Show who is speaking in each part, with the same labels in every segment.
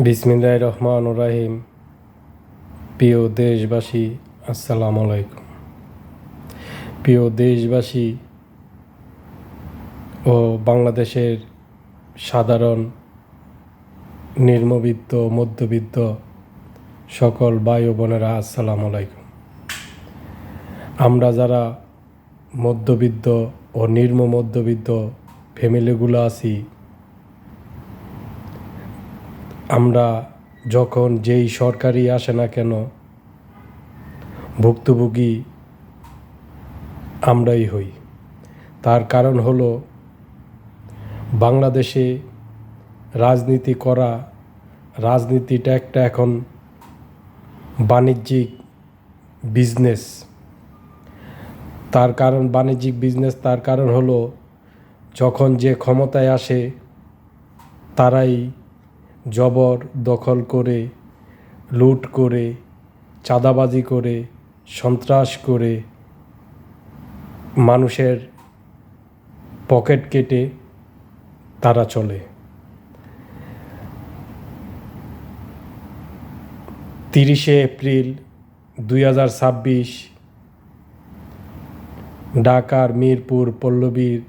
Speaker 1: বিসমিল্লাহির রহমানির রহিম। প্রিয় দেশবাসী, আসসালামু আলাইকুম। প্রিয় দেশবাসী ও বাংলাদেশের সাধারণ নিম্নবিত্ত মধ্যবিত্ত সকল ভাই ও বোনেরা, আসসালামু আলাইকুম। আমরা যারা মধ্যবিত্ত ও নিম্ন মধ্যবিত্ত ফ্যামিলিগুলো আছি, আমরা যখন যেই সরকারি আসে না কেন ভুক্তভোগী আমরাই হই। তার কারণ হলো বাংলাদেশে রাজনীতি করা, রাজনীতিটা একটা এখন বাণিজ্যিক বিজনেস। তার কারণ হলো যখন যে ক্ষমতায় আসে তারাই জবর দখল করে, লুট করে, চাঁদাবাজি করে, সন্ত্রাস করে, মানুষের পকেট কেটে তারা চলে। 30শে এপ্রিল 2026 ঢাকার মিরপুর পল্লবীর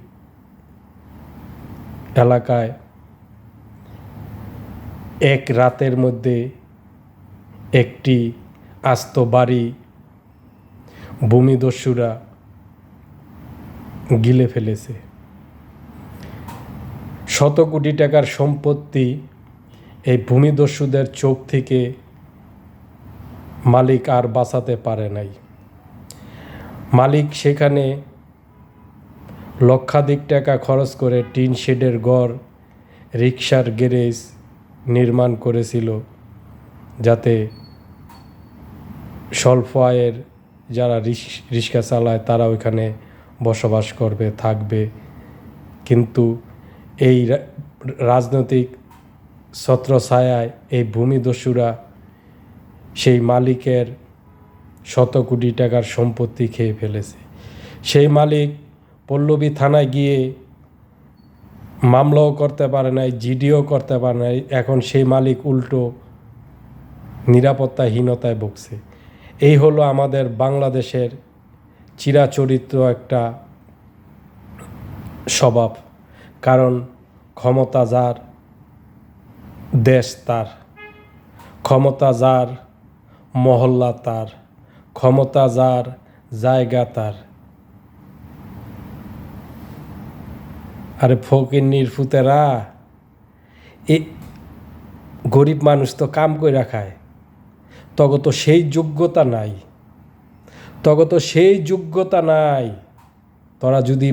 Speaker 1: এলাকায় এক রাতের মধ্যে একটি আস্ত বাড়ি ভূমিদস্যুরা গিলে ফেলেছে। শত কোটি টাকার সম্পত্তি এই ভূমিদস্যুদের চোখ থেকে মালিক আর বাঁচাতে পারে নাই। মালিক সেখানে লক্ষাধিক টাকা খরচ করে টিন শেডের ঘর, রিক্সার গ্যারেজ নির্মাণ করেছিল, যাতে স্বল্প আয়ের যারা রিক্সা চালায় তারা ওইখানে বসবাস করবে, থাকবে। কিন্তু এই রাজনৈতিক ছত্রছায়ায় এই ভূমিদস্যুরা সেই মালিকের শত কোটি টাকার সম্পত্তি খেয়ে ফেলেছে। সেই মালিক পল্লবী থানায় গিয়ে মামলাও করতে পারে নাই, জিডিও করতে পারে নাই। এখন সেই মালিক উল্টো নিরাপত্তাহীনতায় ভুগছে। এই হলো আমাদের বাংলাদেশের চিরাচরিত একটা স্বভাব। কারণ ক্ষমতা যার, দেশ তার। ক্ষমতা যার, মহল্লা তার। ক্ষমতা যার, জায়গা তার। আরে ফকিন্নির ফুতেরা, এই গরিব মানুষ তো কাম কইরা খায়, তবে তো সেই যোগ্যতা নাই। তোরা যদি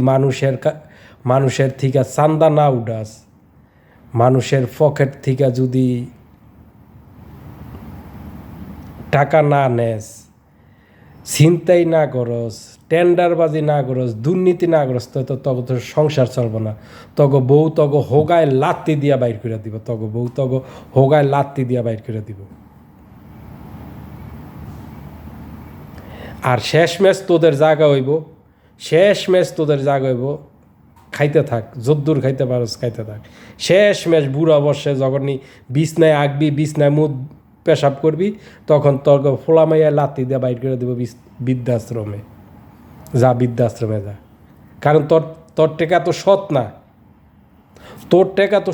Speaker 1: মানুষের থেকে চান্দা না উঠাস, মানুষের পকেট থেকে যদি টাকা না নেস, ছিনতাই না করস, টেন্ডারবাজি না করস, দুর্নীতি না করস, তো তোর সংসার চলবো না। বউ হোগায় লাত্তি দিয়া বাইর করে দিব। বউ হোগায় লাত্তি দিয়া বাইর করে দিব। আর শেষ ম্যাচ তোদের জায়গা হইব, খাইতে থাক, যদ্দূর খাইতে পারস খাইতে থাক। শেষ ম্যাচ বুড়া বর্ষে যখনই বিছনায় আঁকবি, বিছনায় মুখ পেশাব করবি, তখন তোর ফোলামাইয়া লাত্তি দিয়ে বাইর করে দেব বৃদ্ধাশ্রমে যা। কারণ তোর টেকা তো সৎ না, তোর টেকা তো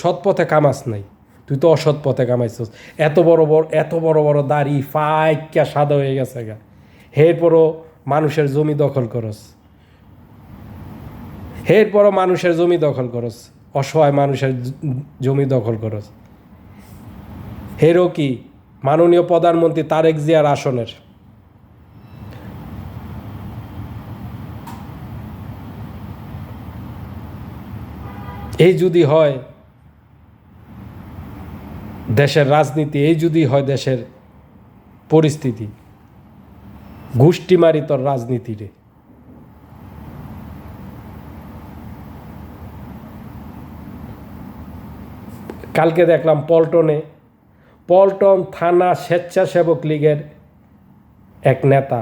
Speaker 1: সৎ পথে কামাস নাই, তুই তো অসৎ পথে কামাইছস। এত বড় বড় দাড়ি ফাইকা সাদা হয়ে গেছে গা, এরপরও মানুষের জমি দখল করস, অসহায় মানুষের জমি দখল করস। হেরও কি মাননীয় প্রধানমন্ত্রী তারেক জিয়ার আসনের। এই যদি হয় দেশের রাজনীতি, এই যদি হয় দেশের পরিস্থিতি, গোষ্ঠী মারি তোর রাজনীতি রে। কালকে দেখলাম পল্টন থানা স্বেচ্ছাসেবক লীগের এক নেতা,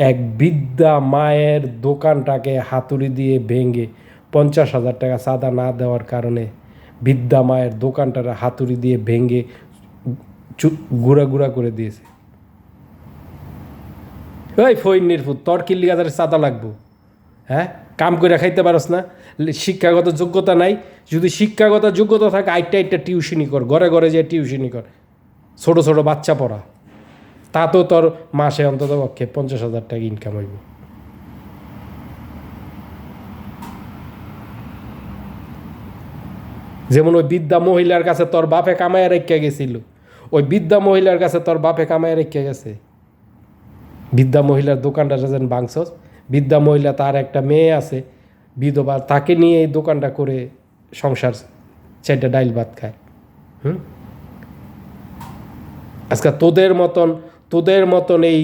Speaker 1: এক বৃদ্ধা মায়ের দোকানটাকে হাতুড়ি দিয়ে ভেঙে 50,000 টাকা চাঁদা না দেওয়ার কারণে বৃদ্ধা মায়ের দোকানটার হাতুড়ি দিয়ে ভেঙে গুঁড়া গুঁড়া করে দিয়েছে। ওই ফইন্নির ফুট, তোর কি লিগা তার চাঁদা লাগবো? হ্যাঁ, কাম করে খাইতে পারস না, শিক্ষাগত যোগ্যতা নাই। যদি শিক্ষাগত যোগ্যতা থাকে আইটা টিউশনি কর, ঘরে ঘরে যে টিউশনি কর, ছোট ছোট বাচ্চা পড়া, তা তো তোর মাসে অন্তত পক্ষে 50,000 টাকা ইনকাম হইব। যেমন ওই বৃদ্ধা মহিলার কাছে তোর বাপে কামায় রেখে গেছিল, ওই বৃদ্ধা মহিলার কাছে তোর বাপে কামায় রেখে গেছে। বৃদ্ধা মহিলার দোকানটা যেন ভাঙছস, বৃদ্ধা মহিলা তার একটা মেয়ে আছে বিধবা, তাকে নিয়ে এই দোকানটা করে সংসার চারটা ডাইল ভাত খায়। আজকে তোদের মতন এই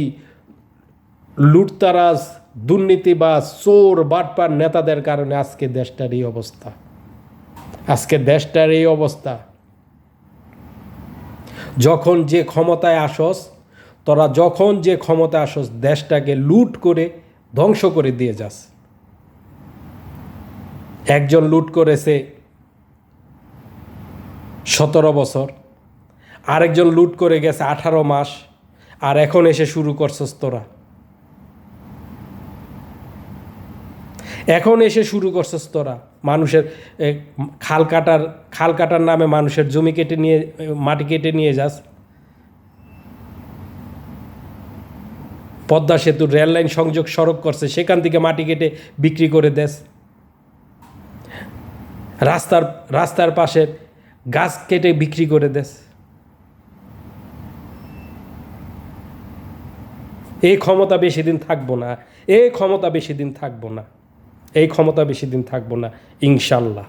Speaker 1: লুটতারাজ, দুর্নীতিবাজ, চোর, বাটপার নেতাদের কারণে আজকে দেশটার এই অবস্থা। যখন যে ক্ষমতায় আসস, তোরা যখন যে ক্ষমতায় আসস, দেশটাকে লুট করে ধ্বংস করে দিয়ে যাস। একজন লুট করেছে 17 বছর, আরেকজন লুট করে গেছে 18 মাস, আর এখন এসে শুরু করছস তোরা। মানুষের খাল কাটার নামে মানুষের জমি কেটে নিয়ে, মাটি কেটে নিয়ে যাস। পদ্মা সেতু রেল লাইন সংযোগ সড়ক করছে, সেখান থেকে মাটি কেটে বিক্রি করে দেস। রাস্তার পাশে গাছ কেটে বিক্রি করে দেস। এই ক্ষমতা বেশি দিন থাকবো না, ইনশাল্লাহ।